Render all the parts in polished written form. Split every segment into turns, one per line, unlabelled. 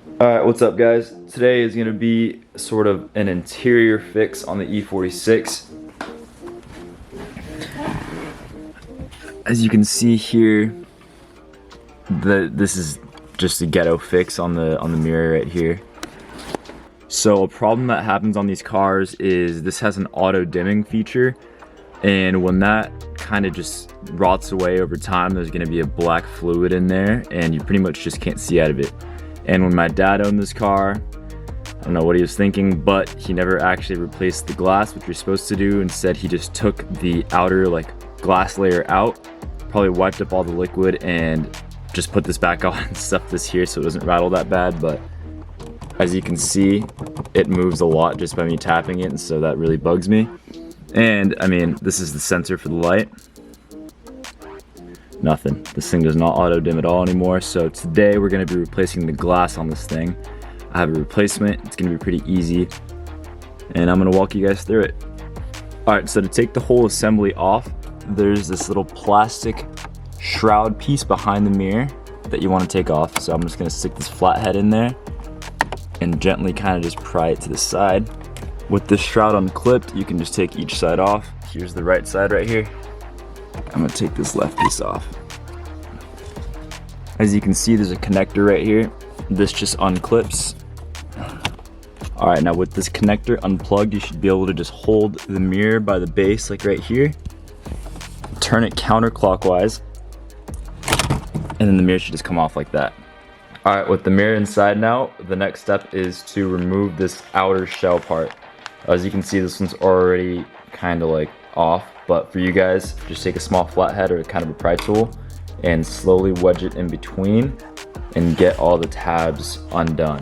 Alright, what's up guys? Today is going to be sort of an interior fix on the E46. As you can see here, this is just a ghetto fix on the mirror right here. So a problem that happens on these cars is this has an auto dimming feature, and when that kind of just rots away over time, there's going to be a black fluid in there and you pretty much just can't see out of it. And when my dad owned this car, I don't know what he was thinking, but he never actually replaced the glass, which you're supposed to do. Instead, he just took the outer glass layer out, probably wiped up all the liquid and just put this back on and stuffed this here so it doesn't rattle that bad. But as you can see, it moves a lot just by me tapping it, and so that really bugs me. And I mean, this is the sensor for the light. Nothing. This thing does not auto dim at all anymore. So today we're going to be replacing the glass on this thing. I have a replacement. It's going to be pretty easy, and I'm going to walk you guys through it. Alright, so to take the whole assembly off, there's this little plastic shroud piece behind the mirror that you want to take off. So I'm just going to stick this flathead in there and gently kind of just pry it to the side. With this shroud unclipped, you can just take each side off. Here's the right side right here. I'm gonna take this left piece off. As you can see, there's a connector right here. This just unclips. Alright, now with this connector unplugged, you should be able to just hold the mirror by the base, like right here. Turn it counterclockwise, and then the mirror should just come off like that. Alright, with the mirror inside now, the next step is to remove this outer shell part. As you can see, this one's already kind of off, but for you guys, just take a small flathead or kind of a pry tool and slowly wedge it in between and get all the tabs undone.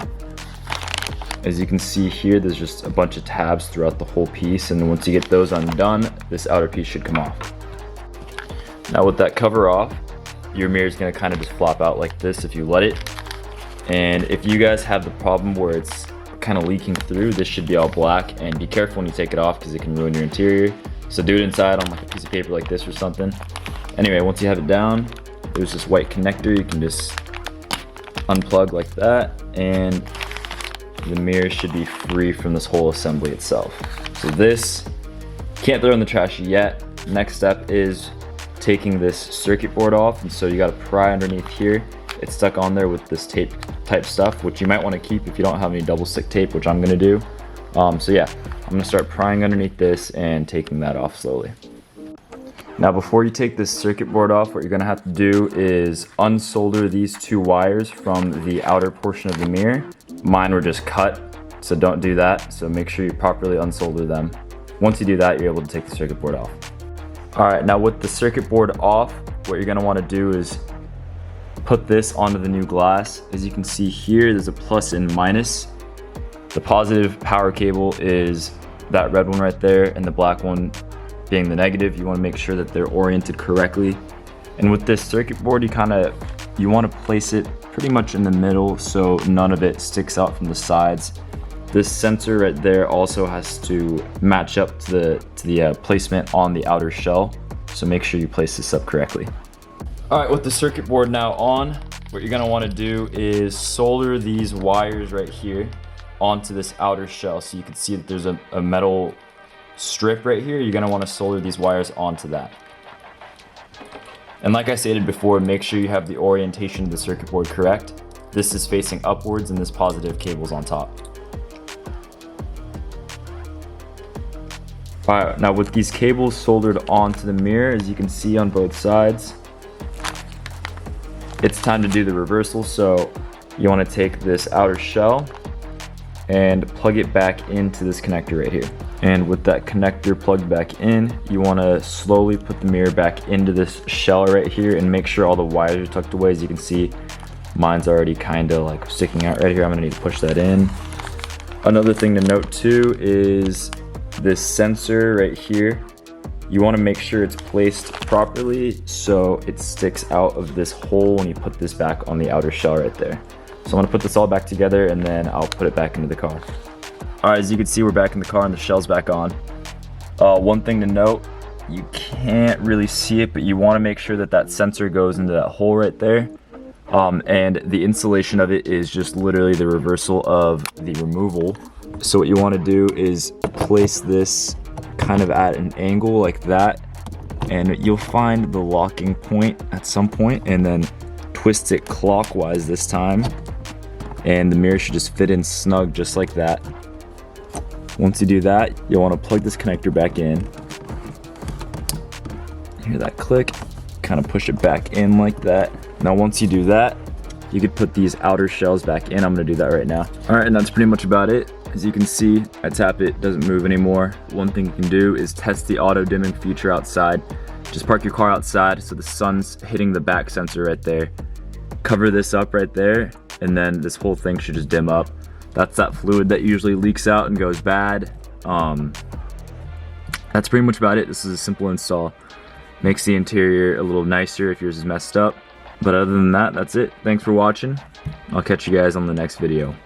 As you can see here, there's just a bunch of tabs throughout the whole piece, and once you get those undone, this outer piece should come off. Now with that cover off, your mirror is going to kind of just flop out like this if you let it. And if you guys have the problem where it's kind of leaking through, this should be all black, and be careful when you take it off because it can ruin your interior. So do it inside on a piece of paper like this or something. Anyway, once you have it down, there's this white connector you can just unplug like that, and the mirror should be free from this whole assembly itself. So this, can't throw in the trash yet. Next step is taking this circuit board off, and so you got to pry underneath here. It's stuck on there with this tape type stuff, which you might want to keep if you don't have any double stick tape, which I'm going to do. So yeah, I'm going to start prying underneath this and taking that off slowly. Now before you take this circuit board off, what you're going to have to do is unsolder these two wires from the outer portion of the mirror. Mine were just cut, so don't do that. So make sure you properly unsolder them. Once you do that, you're able to take the circuit board off. Alright, now with the circuit board off, what you're going to want to do is put this onto the new glass. As you can see here, there's a plus and minus. The positive power cable is that red one right there, and the black one being the negative. You want to make sure that they're oriented correctly. And with this circuit board, you want to place it pretty much in the middle so none of it sticks out from the sides. This sensor right there also has to match up to the placement on the outer shell, so make sure you place this up correctly. Alright, with the circuit board now on, what you're going to want to do is solder these wires right here onto this outer shell. So you can see that there's a metal strip right here. You're going to want to solder these wires onto that. And like I stated before, make sure you have the orientation of the circuit board correct. This is facing upwards and this positive cable's on top. Alright, now with these cables soldered onto the mirror, as you can see on both sides, it's time to do the reversal. So you want to take this outer shell and plug it back into this connector right here. And with that connector plugged back in, you want to slowly put the mirror back into this shell right here and make sure all the wires are tucked away. As you can see, mine's already kind of sticking out right here. I'm going to need to push that in. Another thing to note too is this sensor right here. You want to make sure it's placed properly so it sticks out of this hole when you put this back on the outer shell right there. So I'm going to put this all back together and then I'll put it back into the car. Alright, as you can see, we're back in the car and the shell's back on. One thing to note, you can't really see it, but you want to make sure that that sensor goes into that hole right there. And the installation of it is just literally the reversal of the removal. So what you want to do is place this kind of at an angle like that, and you'll find the locking point at some point, and then twist it clockwise this time, and the mirror should just fit in snug just like that. Once you do that, you'll want to plug this connector back in. Hear that click, kind of push it back in like that. Now once you do that, you could put these outer shells back in. I'm gonna do that right now. All right, and that's pretty much about it. As you can see, I tap it, doesn't move anymore. One thing you can do is test the auto dimming feature outside. Just park your car outside so the sun's hitting the back sensor right there. Cover this up right there, and then this whole thing should just dim up. That's that fluid that usually leaks out and goes bad. That's pretty much about it. This is a simple install. Makes the interior a little nicer if yours is messed up. But other than that, that's it. Thanks for watching. I'll catch you guys on the next video.